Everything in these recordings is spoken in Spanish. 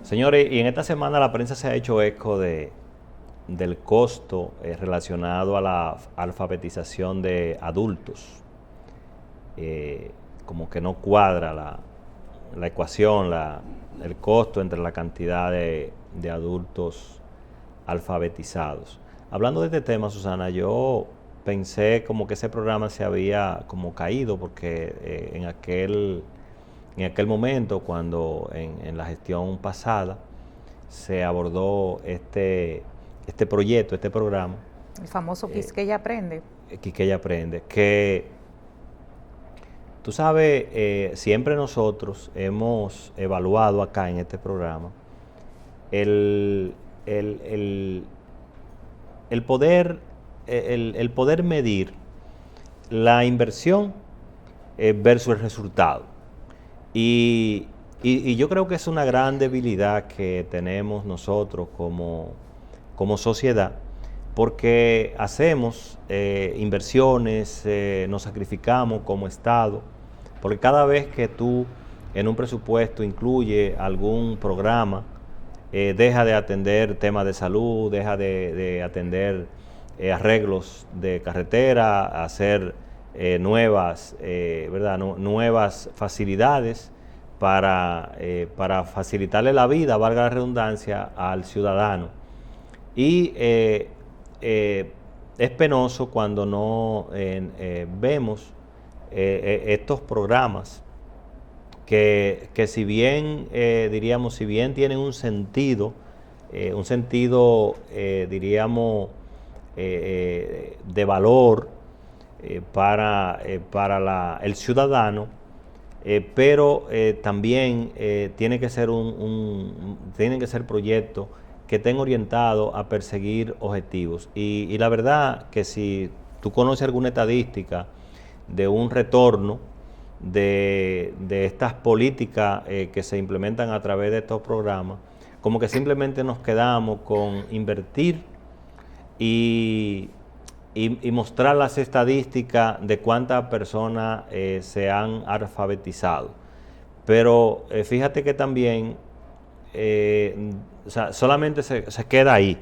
Señores, y en esta semana la prensa se ha hecho eco del costo relacionado a la alfabetización de adultos. Como que no cuadra la ecuación, el costo entre la cantidad de adultos alfabetizados. Hablando de este tema, Susana, yo pensé como que ese programa se había como caído porque en aquel momento, cuando en la gestión pasada se abordó este proyecto, este programa, El famoso Quisqueya Aprende. Quisqueya Aprende, que tú sabes, siempre nosotros hemos evaluado acá en este programa el, el, el, el poder, el poder medir la inversión versus el resultado. Y yo creo que es una gran debilidad que tenemos nosotros como sociedad, porque hacemos inversiones, nos sacrificamos como Estado, porque cada vez que tú en un presupuesto incluye algún programa, deja de atender temas de salud, deja de atender arreglos de carretera, hacer nuevas, ¿verdad? Nuevas facilidades para facilitarle la vida, valga la redundancia, al ciudadano. Y es penoso cuando no vemos estos programas que si bien, diríamos, si bien tienen un sentido, diríamos, de valor para el ciudadano, pero también tiene que ser tienen que ser proyectos que estén orientados a perseguir objetivos. Y la verdad que si tú conoces alguna estadística de un retorno de estas políticas que se implementan a través de estos programas, como que simplemente nos quedamos con invertir y mostrar las estadísticas de cuántas personas se han alfabetizado. Pero fíjate que también o sea, solamente se queda ahí.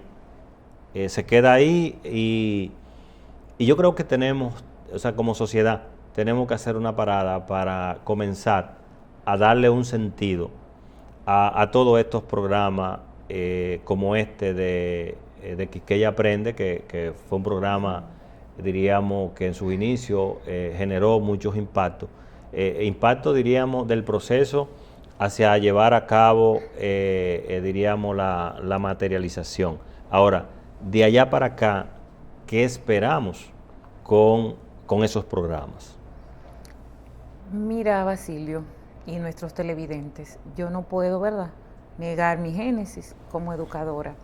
Se queda ahí y yo creo que tenemos, o sea, como sociedad, tenemos que hacer una parada para comenzar a darle un sentido a todos estos programas como este de Quisqueya Aprende, que fue un programa, diríamos, que en su inicio generó muchos impactos. Impactos, diríamos, del proceso hacia llevar a cabo, diríamos, la materialización. Ahora, de allá para acá, ¿qué esperamos con esos programas? Mira, Basilio, y nuestros televidentes, yo no puedo, ¿verdad?, negar mi génesis como educadora.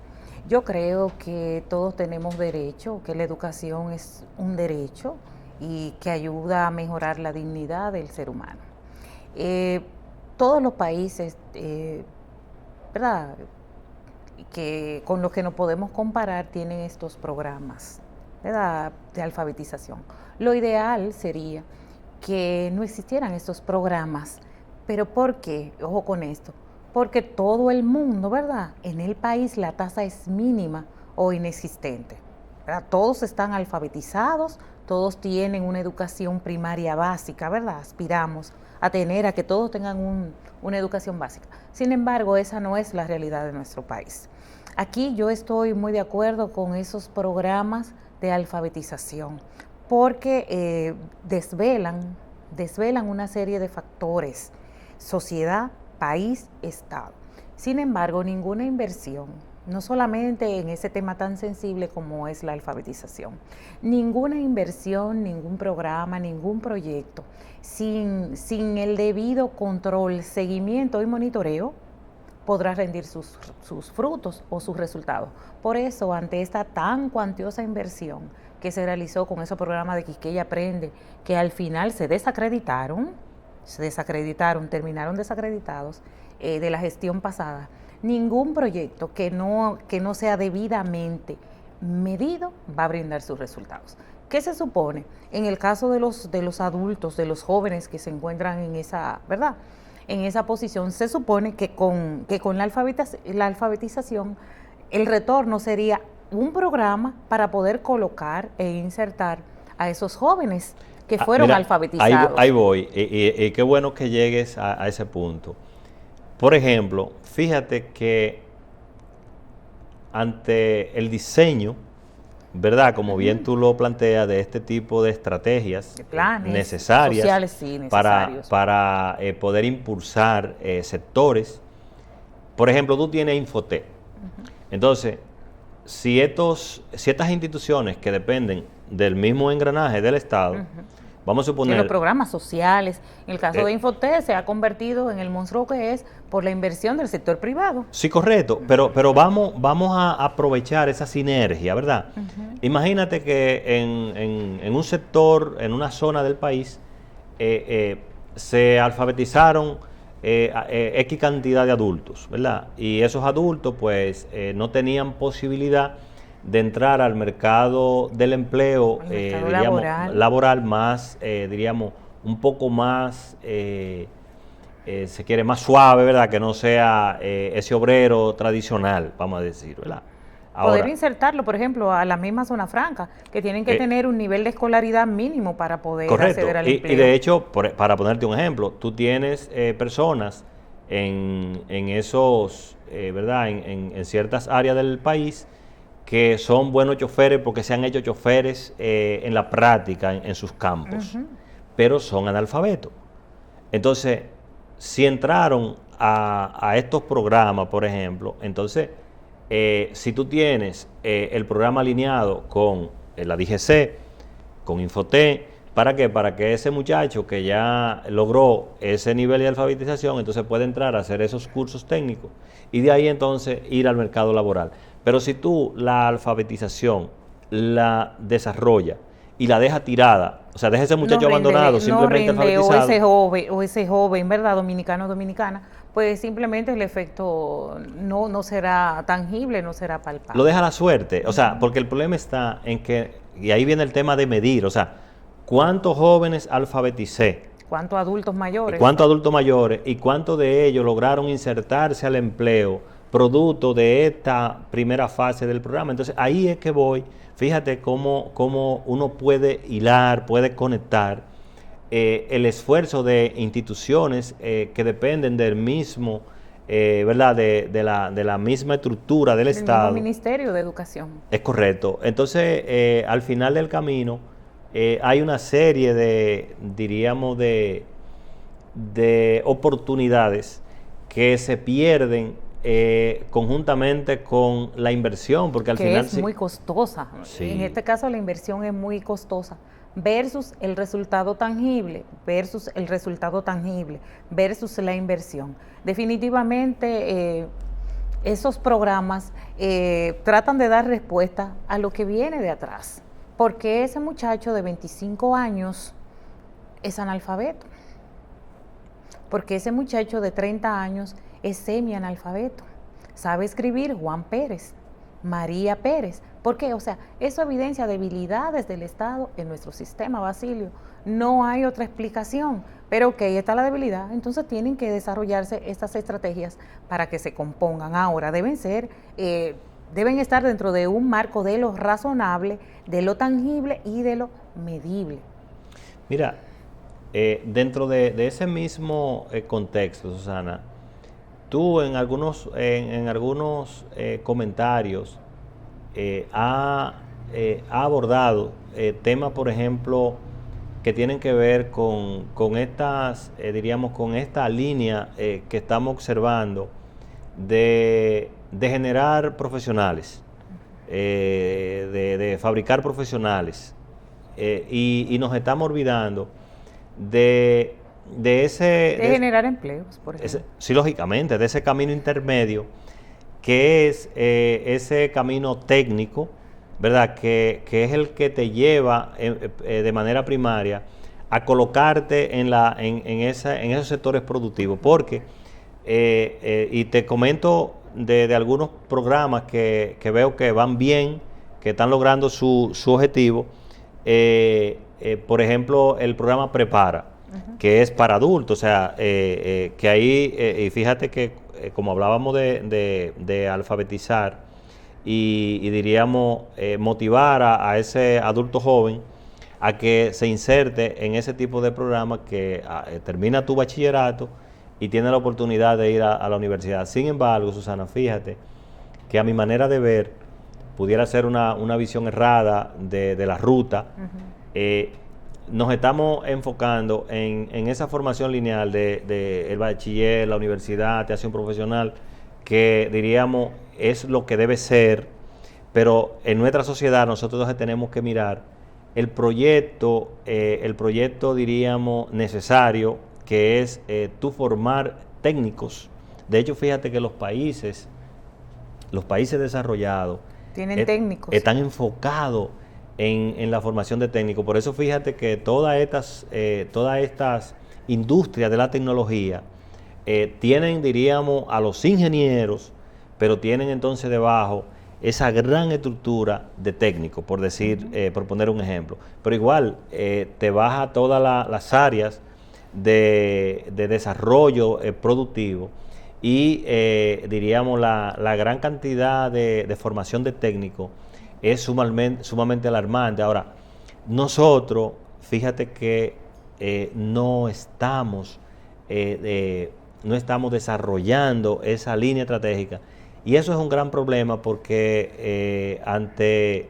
Yo creo que todos tenemos derecho, que la educación es un derecho y que ayuda a mejorar la dignidad del ser humano. Todos los países, ¿verdad?, que con los que nos podemos comparar tienen estos programas, ¿verdad?, de alfabetización. Lo ideal sería que no existieran estos programas. ¿Pero por qué? Ojo con esto. Porque todo el mundo, ¿verdad?, en el país la tasa es mínima o inexistente, ¿verdad? Todos están alfabetizados, todos tienen una educación primaria básica, ¿verdad? Aspiramos a que todos tengan una educación básica. Sin embargo, esa no es la realidad de nuestro país. Aquí yo estoy muy de acuerdo con esos programas de alfabetización, porque desvelan una serie de factores: sociedad, país, Estado. Sin embargo, ninguna inversión, no solamente en ese tema tan sensible como es la alfabetización, ninguna inversión, ningún programa, ningún proyecto, sin el debido control, seguimiento y monitoreo, podrá rendir sus frutos o sus resultados. Por eso, ante esta tan cuantiosa inversión que se realizó con esos programas de Quisqueya Aprende, que al final se desacreditaron, terminaron desacreditados de la gestión pasada, ningún proyecto que no sea debidamente medido va a brindar sus resultados. ¿Qué se supone? En el caso de los adultos, de los jóvenes que se encuentran en esa, ¿verdad?, en esa posición. Se supone que con la alfabetización el retorno sería un programa para poder colocar e insertar a esos jóvenes que fueron mira, alfabetizados. Ahí voy, y qué bueno que llegues a ese punto. Por ejemplo, fíjate que ante el diseño, ¿verdad? Como bien tú lo planteas, de este tipo de estrategias de planes necesarias, sociales, sí, necesarios para poder impulsar sectores. Por ejemplo, tú tienes Infotep. Entonces, si estas instituciones que dependen del mismo engranaje del Estado, vamos a suponer... En los programas sociales, en el caso de Infotep se ha convertido en el monstruo que es por la inversión del sector privado. Sí, correcto, pero vamos a aprovechar esa sinergia, ¿verdad? Imagínate que en un sector, en una zona del país, se alfabetizaron X cantidad de adultos, ¿verdad? Y esos adultos pues no tenían posibilidad de entrar al mercado del empleo, diríamos, laboral más, diríamos, un poco más, se quiere, más suave, ¿verdad? Que no sea ese obrero tradicional, vamos a decir, ¿verdad? Ahora, poder insertarlo, por ejemplo, a la misma zona franca, que tienen que tener un nivel de escolaridad mínimo para poder acceder al empleo. Y de hecho, para ponerte un ejemplo, tú tienes personas en esos, ¿verdad? En ciertas áreas del país que son buenos choferes porque se han hecho choferes en la práctica, en sus campos, pero son analfabetos. Entonces, si entraron a estos programas, por ejemplo, entonces, si tú tienes el programa alineado con la DGC, con Infotep, ¿para qué? Para que ese muchacho que ya logró ese nivel de alfabetización, entonces puede entrar a hacer esos cursos técnicos y de ahí entonces ir al mercado laboral. Pero si tú la alfabetización la desarrollas y la dejas tirada, o sea, deja ese muchacho abandonado, simplemente alfabetizado. O ese joven, ¿verdad? Dominicano o dominicana, pues simplemente el efecto no será tangible, no será palpable. Lo deja la suerte, o sea, porque el problema está en que, y ahí viene el tema de medir, o sea, ¿cuántos jóvenes alfabeticé? ¿Cuántos adultos mayores? ¿Cuántos adultos mayores? ¿Y cuántos de ellos lograron insertarse al empleo producto de esta primera fase del programa? Entonces, ahí es que voy. Fíjate cómo uno puede hilar, puede conectar el esfuerzo de instituciones que dependen del mismo, ¿verdad? De la misma estructura del Estado. El mismo Ministerio de Educación. Es correcto. Entonces, al final del camino, hay una serie de, diríamos, de oportunidades que se pierden conjuntamente con la inversión, porque al final es muy costosa. Sí. En este caso la inversión es muy costosa versus el resultado tangible, versus la inversión. Definitivamente esos programas tratan de dar respuesta a lo que viene de atrás, porque ese muchacho de 25 años es analfabeto, porque ese muchacho de 30 años es semianalfabeto, sabe escribir Juan Pérez, María Pérez. ¿Por qué? O sea, eso evidencia debilidades del Estado en nuestro sistema, Basilio. No hay otra explicación, pero ok, está la debilidad, entonces tienen que desarrollarse estas estrategias para que se compongan. Ahora, deben estar dentro de un marco de lo razonable, de lo tangible y de lo medible. Mira, dentro de ese mismo contexto, Susana, tú en algunos comentarios ha abordado temas, por ejemplo, que tienen que ver con estas, diríamos, con esta línea que estamos observando de generar profesionales, de fabricar profesionales, y nos estamos olvidando de generar empleos, por ejemplo. Sí, lógicamente, de ese camino intermedio, que es ese camino técnico, ¿verdad? Que es el que te lleva de manera primaria a colocarte en esos sectores productivos. Porque, y te comento de algunos programas que veo que van bien, que están logrando su objetivo. Por ejemplo, el programa Prepara. que es para adultos, o sea, que ahí, y fíjate que como hablábamos de alfabetizar y diríamos motivar a ese adulto joven a que se inserte en ese tipo de programa que termina tu bachillerato y tiene la oportunidad de ir a la universidad. Sin embargo, Susana, fíjate que a mi manera de ver, pudiera ser una visión errada de la ruta, nos estamos enfocando en esa formación lineal de el bachiller, la universidad, te hace un profesional, que diríamos es lo que debe ser, pero en nuestra sociedad nosotros tenemos que mirar el proyecto diríamos necesario, que es tú formar técnicos. De hecho, fíjate que los países desarrollados tienen técnicos, están enfocados en la formación de técnicos. Por eso fíjate que todas estas industrias de la tecnología tienen, diríamos, a los ingenieros, pero tienen entonces debajo esa gran estructura de técnicos, por decir, por poner un ejemplo. Pero igual, te vas a todas las áreas de desarrollo productivo y diríamos la gran cantidad de formación de técnicos es sumamente alarmante. Ahora, nosotros, fíjate que no estamos desarrollando esa línea estratégica, y eso es un gran problema porque ante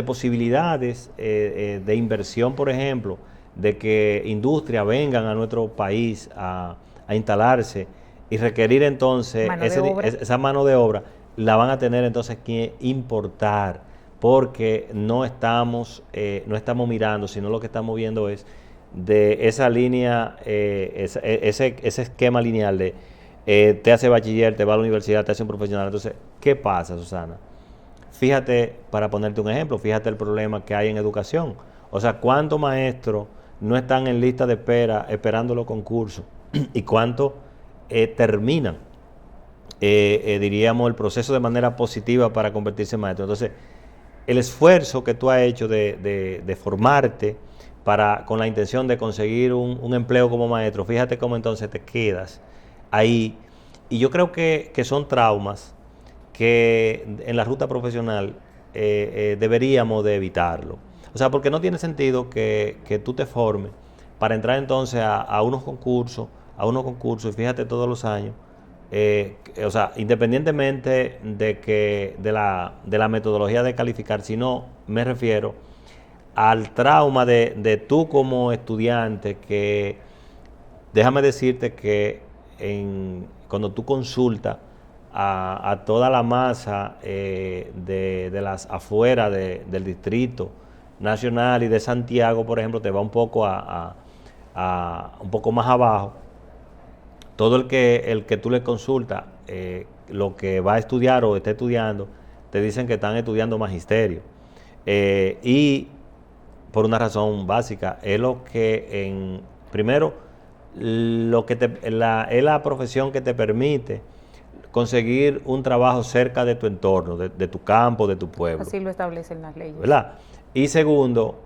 posibilidades de inversión, por ejemplo, de que industrias vengan a nuestro país a instalarse y requerir entonces esa mano de obra, la van a tener entonces que importar, porque no estamos mirando, sino lo que estamos viendo es de esa línea, ese esquema lineal de te hace bachiller, te va a la universidad, te hace un profesional. Entonces, ¿qué pasa, Susana? Fíjate, para ponerte un ejemplo, fíjate el problema que hay en educación. O sea, ¿cuántos maestros no están en lista de espera esperando los concursos? ¿Y cuántos terminan, diríamos, el proceso de manera positiva para convertirse en maestro? Entonces, el esfuerzo que tú has hecho de formarte con la intención de conseguir un empleo como maestro, fíjate cómo entonces te quedas ahí. Y yo creo que son traumas que en la ruta profesional deberíamos de evitarlo. O sea, porque no tiene sentido que tú te formes para entrar entonces a unos concursos, y fíjate todos los años, o sea, independientemente de la metodología de calificar, sino me refiero al trauma de tú como estudiante, que déjame decirte que cuando tú consultas a toda la masa de las afueras del Distrito Nacional y de Santiago, por ejemplo, te va un poco un poco más abajo. Todo el que tú le consultas lo que va a estudiar o está estudiando, te dicen que están estudiando magisterio. Y por una razón básica, es lo que primero, es la profesión que te permite conseguir un trabajo cerca de tu entorno, de tu campo, de tu pueblo. Así lo establecen las leyes, ¿verdad? Y segundo,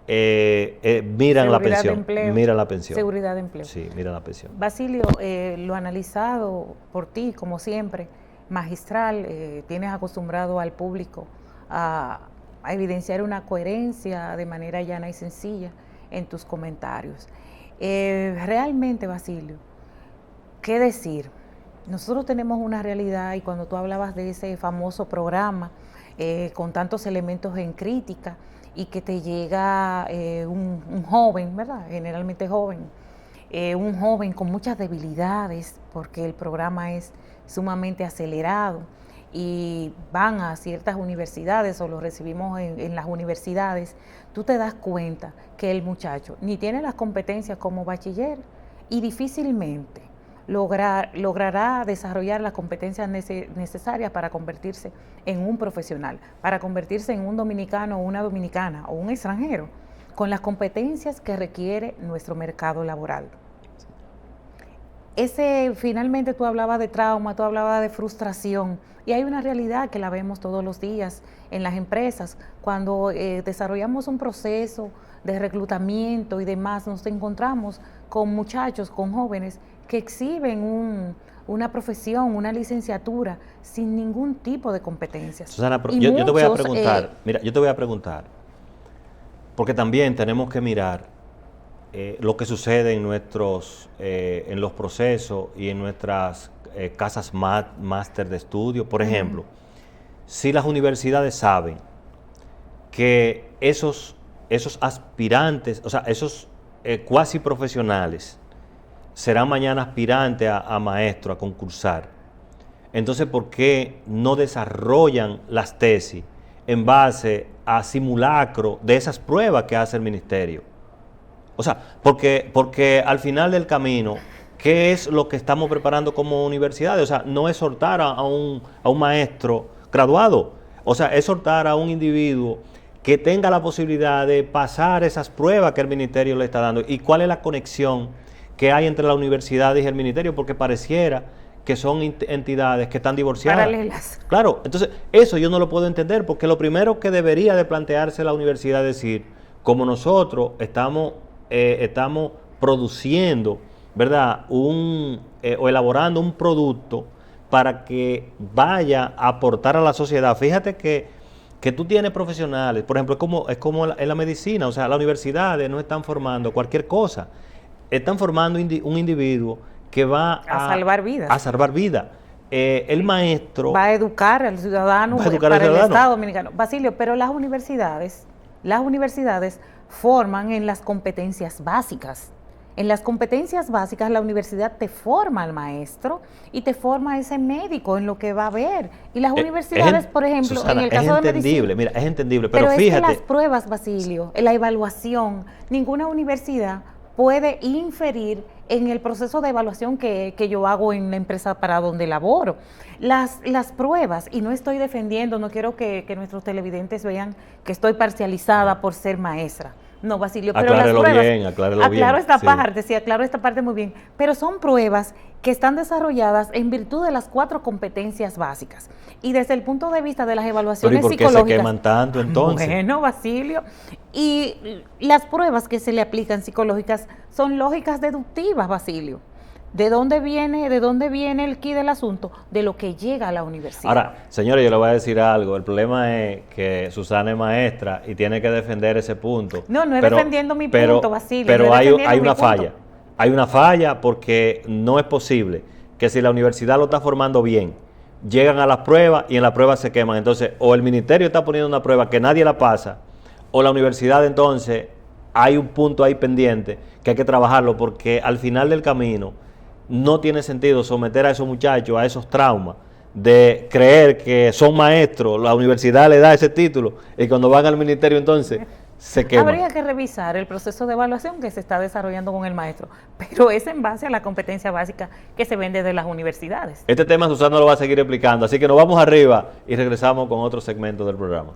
miran la pensión. Mira la pensión. Seguridad de empleo. Sí, mira la pensión. Basilio, lo analizado por ti, como siempre, magistral, tienes acostumbrado al público a evidenciar una coherencia de manera llana y sencilla en tus comentarios. Realmente, Basilio, ¿qué decir? Nosotros tenemos una realidad, y cuando tú hablabas de ese famoso programa con tantos elementos en crítica, y que te llega un joven, ¿verdad? Generalmente joven, un joven con muchas debilidades, porque el programa es sumamente acelerado, y van a ciertas universidades o lo recibimos en las universidades, tú te das cuenta que el muchacho ni tiene las competencias como bachiller y difícilmente logrará desarrollar las competencias necesarias para convertirse en un profesional, para convertirse en un dominicano o una dominicana o un extranjero, con las competencias que requiere nuestro mercado laboral. finalmente tú hablabas de trauma, tú hablabas de frustración, y hay una realidad que la vemos todos los días en las empresas. Cuando desarrollamos un proceso de reclutamiento y demás, nos encontramos con muchachos, con jóvenes que exhiben una profesión, una licenciatura, sin ningún tipo de competencias. Susana, yo te voy a preguntar, mira, yo te voy a preguntar, porque también tenemos que mirar lo que sucede en en los procesos y en nuestras casas máster de estudio. Por ejemplo, si las universidades saben que esos aspirantes, o sea, esos cuasi profesionales serán mañana aspirantes a maestro, a concursar, entonces ¿por qué no desarrollan las tesis en base a simulacro de esas pruebas que hace el ministerio? O sea, porque al final del camino, ¿qué es lo que estamos preparando como universidades? O sea, no es exhortar a un maestro graduado, o sea, es exhortar a un individuo que tenga la posibilidad de pasar esas pruebas que el ministerio le está dando. ¿Y cuál es la conexión que hay entre la universidad y el ministerio? Porque pareciera que son entidades que están divorciadas. Paralelas. Claro, entonces eso yo no lo puedo entender, porque lo primero que debería de plantearse la universidad es decir, como nosotros estamos produciendo, ¿verdad?, o elaborando un producto para que vaya a aportar a la sociedad. Fíjate que tú tienes profesionales, por ejemplo, es como en la medicina, o sea, las universidades no están formando cualquier cosa, están formando un individuo que va a salvar vidas. A salvar vidas. El maestro va a educar al ciudadano para el Estado Dominicano. Basilio, pero las universidades forman en las competencias básicas. En las competencias básicas la universidad te forma al maestro y te forma a ese médico en lo que va a ver. Y las universidades, por ejemplo, Susana, en el caso de medicina... Mira, es entendible, pero fíjate... es que las pruebas, Basilio, la evaluación, ninguna universidad puede inferir en el proceso de evaluación que yo hago en la empresa para donde laboro. Las pruebas, y no estoy defendiendo, no quiero que nuestros televidentes vean que estoy parcializada por ser maestra. No, Basilio, pero las pruebas... Aclaro esta parte muy bien. Pero son pruebas que están desarrolladas en virtud de las 4 competencias básicas. Y desde el punto de vista de las evaluaciones psicológicas... ¿Pero y por qué se queman tanto entonces? Bueno, Basilio, y las pruebas que se le aplican psicológicas son lógicas deductivas, Basilio. ¿De dónde viene el quid del asunto? De lo que llega a la universidad. Ahora, señores, yo le voy a decir algo. El problema es que Susana es maestra y tiene que defender ese punto. No es defendiendo mi punto, Basilio. Pero hay una falla. Hay una falla porque no es posible que si la universidad lo está formando bien, llegan a las pruebas y en las pruebas se queman. Entonces, o el ministerio está poniendo una prueba que nadie la pasa, o la universidad entonces hay un punto ahí pendiente que hay que trabajarlo, porque al final del camino no tiene sentido someter a esos muchachos a esos traumas de creer que son maestros, la universidad le da ese título y cuando van al ministerio entonces se queman. Habría que revisar el proceso de evaluación que se está desarrollando con el maestro, pero es en base a la competencia básica que se vende de las universidades. Este tema Susana lo va a seguir explicando, así que nos vamos arriba y regresamos con otro segmento del programa.